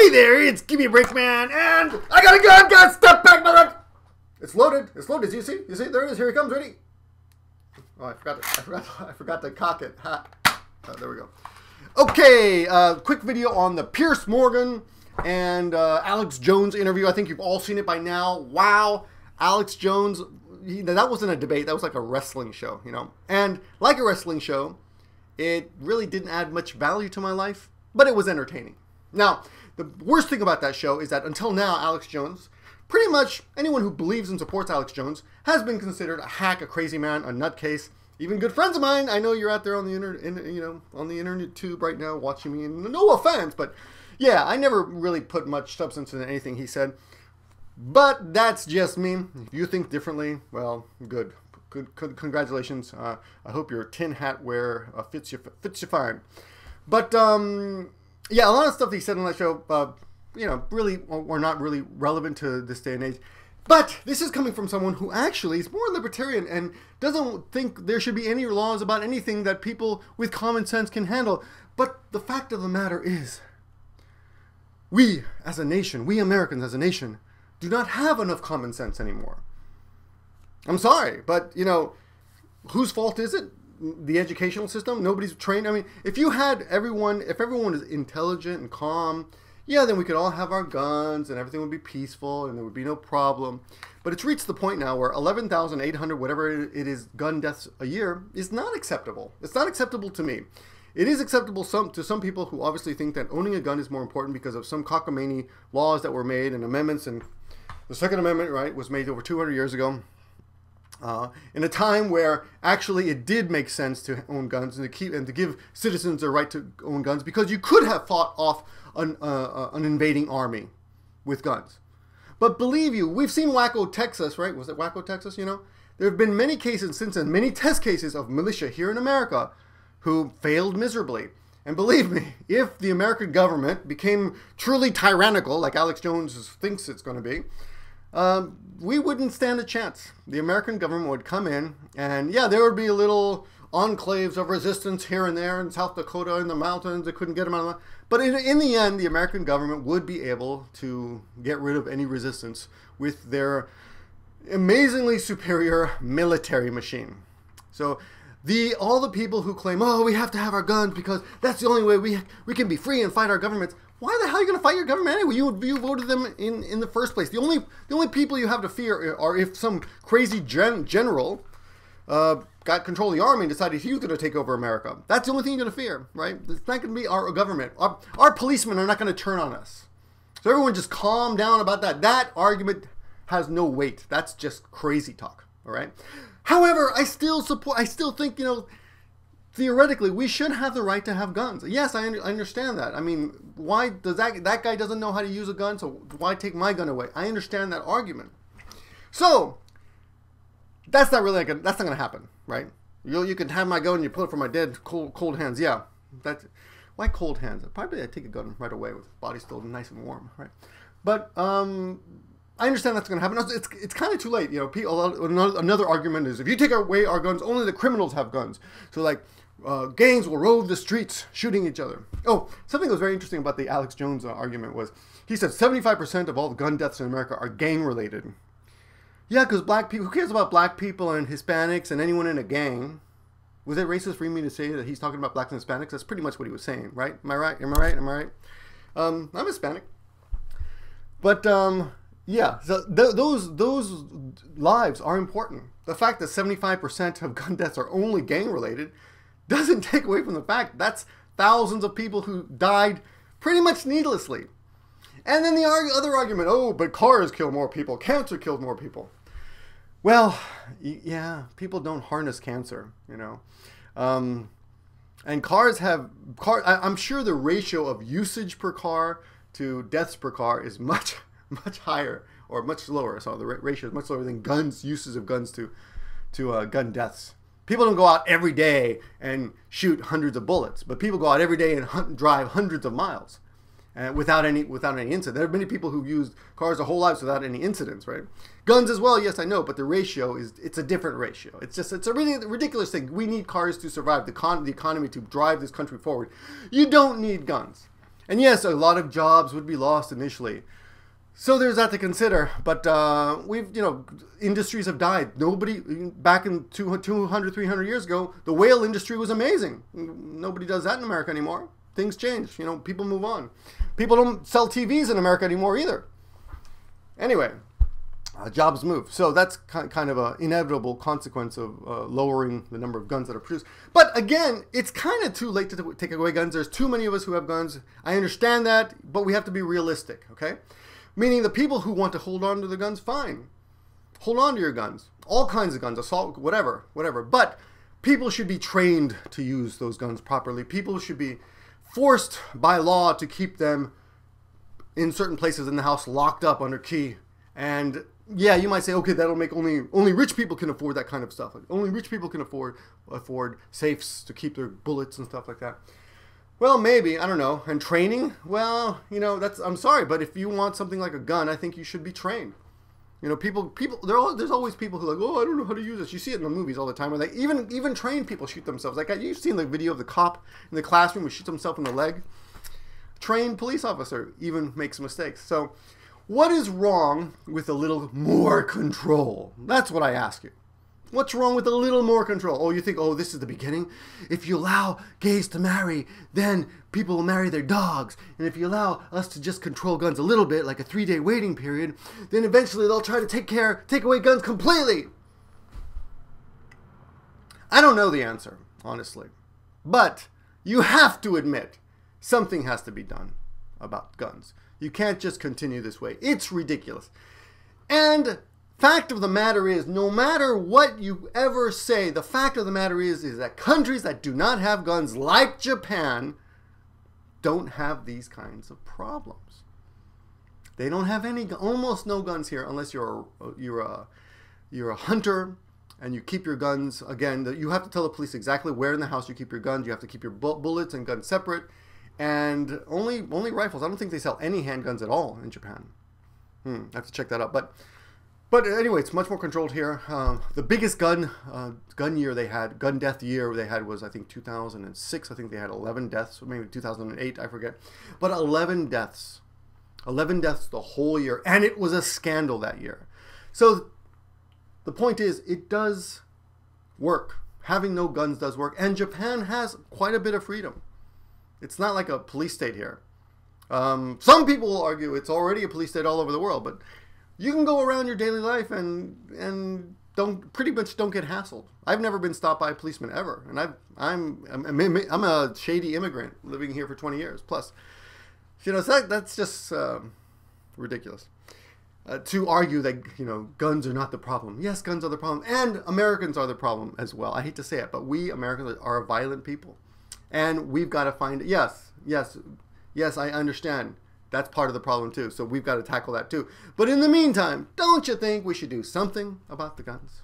Hey there, it's Gimmeabreakman, and I got a gun, guys! Step back, mother! It's loaded. It's loaded. You see? You see? There it is. Here it comes. Ready? Oh, I forgot to cock it. Ha. Oh, there we go. Okay, quick video on the Piers Morgan and Alex Jones interview. I think you've all seen it by now. Wow, Alex Jones. That wasn't a debate. That was like a wrestling show, you know. And like a wrestling show, it really didn't add much value to my life, but it was entertaining. Now, the worst thing about that show is that until now, Alex Jones, pretty much anyone who believes and supports Alex Jones, has been considered a hack, a crazy man, a nutcase. Even good friends of mine, I know you're out there on the internet, on the internet tube right now watching me. And no offense, but yeah, I never really put much substance into anything he said. But that's just me. If you think differently, well, good. Congratulations. I hope your tin hat wear fits you fine. But yeah, a lot of stuff that he said on that show, you know, really or not really relevant to this day and age. But this is coming from someone who actually is more libertarian and doesn't think there should be any laws about anything that people with common sense can handle. But the fact of the matter is, we as a nation, we Americans as a nation, do not have enough common sense anymore. I'm sorry, but, you know, whose fault is it? The educational system? Nobody's trained. I mean, if everyone is intelligent and calm, yeah, then we could all have our guns and everything would be peaceful and there would be no problem. But it's reached the point now where 11,800, whatever it is, gun deaths a year is not acceptable. It's not acceptable to me. It is acceptable to some people who obviously think that owning a gun is more important because of some cockamamie laws that were made and amendments. And the Second Amendment, right, was made over 200 years ago. In a time where actually it did make sense to own guns and to give citizens the right to own guns, because you could have fought off an invading army with guns. But believe you, we've seen Waco, Texas, right? Was it Waco, Texas? You know, there have been many cases since then, many test cases of militia here in America who failed miserably. And believe me, if the American government became truly tyrannical, like Alex Jones thinks it's going to be, we wouldn't stand a chance. The American government would come in and yeah, there would be little enclaves of resistance here and there in South Dakota in the mountains. They couldn't get them out of the... But in the end, the American government would be able to get rid of any resistance with their amazingly superior military machine. So all the people who claim, oh, we have to have our guns because that's the only way we can be free and fight our governments. Why the hell are you going to fight your government anyway? You voted them in the first place. The only people you have to fear are if some crazy general got control of the army and decided he was going to take over America. That's the only thing you're going to fear, right? It's not going to be our government. Our policemen are not going to turn on us. So everyone just calm down about that. That argument has no weight. That's just crazy talk, all right? However, I still think, you know, theoretically, we should have the right to have guns. Yes, I understand that. I mean, why does that guy doesn't know how to use a gun, so why take my gun away? I understand that argument. So that's not going to happen, right? You can have my gun and you pull it from my dead cold hands. Yeah, why cold hands? Probably I'd take a gun right away with the body still nice and warm, right? But I understand that's going to happen. It's kind of too late. You know, another argument is if you take away our guns, only the criminals have guns. So like gangs will rove the streets shooting each other. Oh, something that was very interesting about the Alex Jones argument was he said 75% of all the gun deaths in America are gang related. Yeah, because black people, who cares about black people and Hispanics and anyone in a gang? Was it racist for me to say that he's talking about blacks and Hispanics? That's pretty much what he was saying, right? Am I right? Am I right? Am I right? I'm Hispanic. But yeah, so those lives are important. The fact that 75% of gun deaths are only gang-related doesn't take away from the fact that's thousands of people who died pretty much needlessly. And then the other argument, oh, but cars kill more people, cancer kills more people. Well, yeah, people don't harness cancer, you know. And I'm sure the ratio of usage per car to deaths per car is much higher or much lower. So the ratio is much lower than uses of guns to gun deaths. People don't go out every day and shoot hundreds of bullets, but people go out every day and drive hundreds of miles without any incident. There are many people who used cars their whole lives without any incidents, right? Guns as well, yes, I know, but the ratio it's a different ratio. It's a really ridiculous thing. We need cars to survive the economy to drive this country forward. You don't need guns. And yes, a lot of jobs would be lost initially. So there's that to consider. But industries have died. Nobody, back in 200, 300 years ago, the whale industry was amazing. Nobody does that in America anymore. Things change. People move on. People don't sell TVs in America anymore either. Anyway, jobs move. So that's kind of an inevitable consequence of lowering the number of guns that are produced. But again, it's kind of too late to take away guns. There's too many of us who have guns. I understand that, but we have to be realistic, okay? Meaning the people who want to hold on to the guns, fine. Hold on to your guns. All kinds of guns, assault, whatever. But people should be trained to use those guns properly. People should be forced by law to keep them in certain places in the house locked up under key. And yeah, you might say, okay, that'll make only rich people can afford that kind of stuff. Like, only rich people can afford safes to keep their bullets and stuff like that. Well, maybe, I don't know. And training? Well, I'm sorry, but if you want something like a gun, I think you should be trained. There's always people who are like, oh, I don't know how to use this. You see it in the movies all the time, where they even trained people shoot themselves. Like, you've seen the video of the cop in the classroom who shoots himself in the leg. Trained police officer even makes mistakes. So, what is wrong with a little more control? That's what I ask you. What's wrong with a little more control? Oh, you think, oh, this is the beginning? If you allow gays to marry, then people will marry their dogs. And if you allow us to just control guns a little bit, like a 3-day waiting period, then eventually they'll try to take away guns completely. I don't know the answer, honestly. But you have to admit, something has to be done about guns. You can't just continue this way. It's ridiculous. And fact of the matter is, no matter what you ever say, the fact of the matter is that countries that do not have guns, like Japan, don't have these kinds of problems. They don't have almost no guns here, unless you're a hunter and you keep your guns. Again, you have to tell the police exactly where in the house you keep your guns. You have to keep your bullets and guns separate, and only rifles. I don't think they sell any handguns at all in Japan. I have to check that out, But anyway, it's much more controlled here. The biggest gun death year they had was, I think, 2006. I think they had 11 deaths, or maybe 2008, I forget. But 11 deaths. 11 deaths the whole year. And it was a scandal that year. So the point is, it does work. Having no guns does work. And Japan has quite a bit of freedom. It's not like a police state here. Some people will argue it's already a police state all over the world, but you can go around your daily life and pretty much don't get hassled. I've never been stopped by a policeman ever, and I'm a shady immigrant living here for 20 years plus. So that's just ridiculous. To argue that guns are not the problem. Yes, guns are the problem, and Americans are the problem as well. I hate to say it, but we Americans are a violent people, and we've got to find. Yes, I understand. That's part of the problem too. So we've got to tackle that too. But in the meantime, don't you think we should do something about the guns?